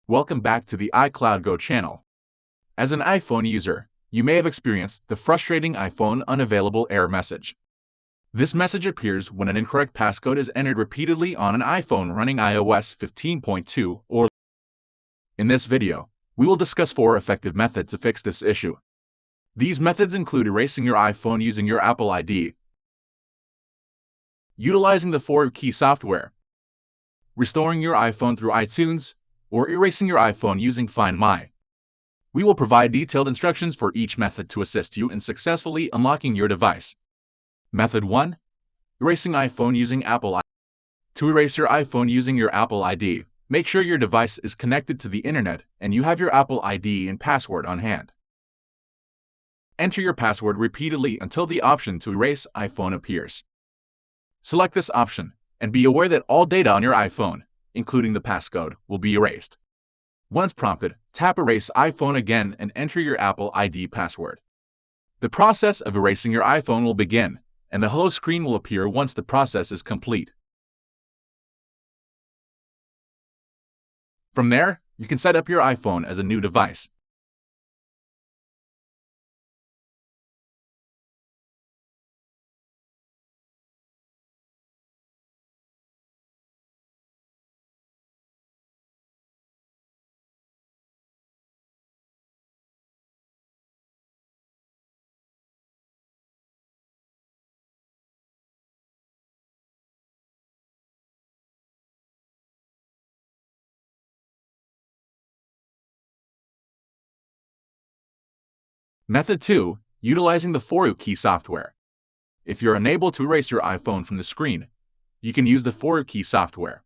Welcome back to the iCloud Go channel. As an iPhone user, you may have experienced the frustrating iPhone unavailable error message. This message appears when an incorrect passcode is entered repeatedly on an iPhone running iOS 15.2 or. In this video, we will discuss 4 effective methods to fix this issue. These methods include erasing your iPhone using your Apple ID, utilizing the 4-key software, restoring your iPhone through iTunes, or erasing your iPhone using Find My. We will provide detailed instructions for each method to assist you in successfully unlocking your device. Method 1. Erasing iPhone using Apple ID. To erase your iPhone using your Apple ID, make sure your device is connected to the internet and you have your Apple ID and password on hand. Enter your password repeatedly until the option to erase iPhone appears. Select this option, and be aware that all data on your iPhone, including the passcode, will be erased. Once prompted, tap Erase iPhone again and enter your Apple ID password. The process of erasing your iPhone will begin, and the hello screen will appear once the process is complete. From there, you can set up your iPhone as a new device. Method 2. Utilizing the 4-key software. If you're unable to erase your iPhone from the screen, you can use the 4-key software.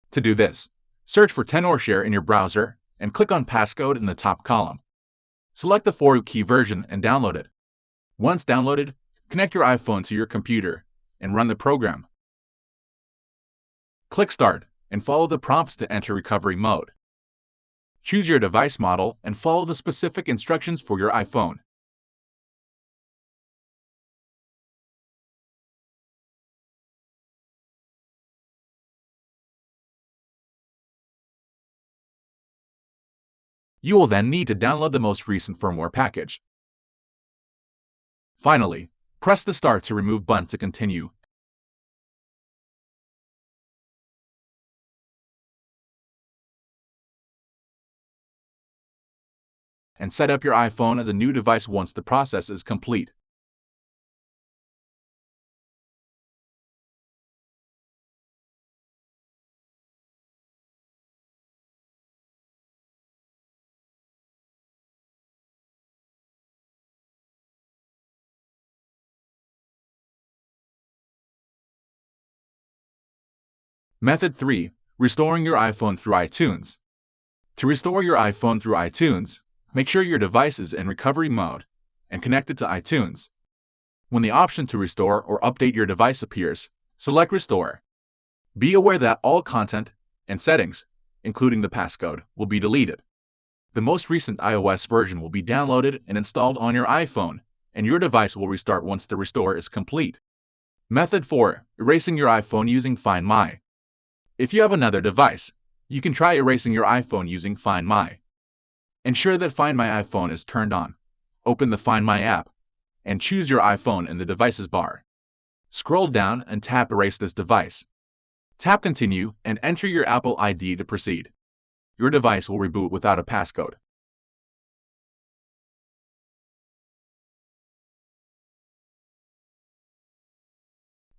To do this, search for Tenorshare in your browser and click on Passcode in the top column. Select the 4-key version and download it. Once downloaded, connect your iPhone to your computer and run the program. Click Start and follow the prompts to enter recovery mode. Choose your device model and follow the specific instructions for your iPhone. You will then need to download the most recent firmware package. Finally, press the Start to Remove button to continue. And set up your iPhone as a new device once the process is complete. Method 3. Restoring your iPhone through iTunes. To restore your iPhone through iTunes, make sure your device is in recovery mode and connected to iTunes. When the option to restore or update your device appears, select Restore. Be aware that all content and settings, including the passcode, will be deleted. The most recent iOS version will be downloaded and installed on your iPhone, and your device will restart once the restore is complete. Method 4. Erasing your iPhone using Find My. If you have another device, you can try erasing your iPhone using Find My. Ensure that Find My iPhone is turned on. Open the Find My app and choose your iPhone in the Devices bar. Scroll down and tap Erase this device. Tap Continue and enter your Apple ID to proceed. Your device will reboot without a passcode.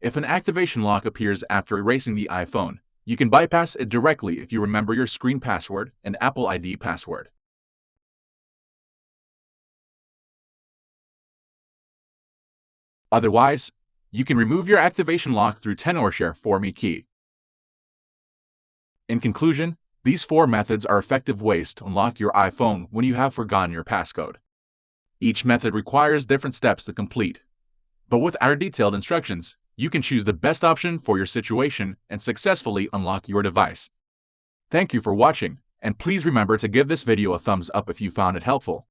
If an activation lock appears after erasing the iPhone, you can bypass it directly if you remember your screen password and Apple ID password. Otherwise, you can remove your activation lock through Tenorshare 4-key. In conclusion, these 4 methods are effective ways to unlock your iPhone when you have forgotten your passcode. Each method requires different steps to complete, but with our detailed instructions, you can choose the best option for your situation and successfully unlock your device. Thank you for watching, and please remember to give this video a thumbs up if you found it helpful.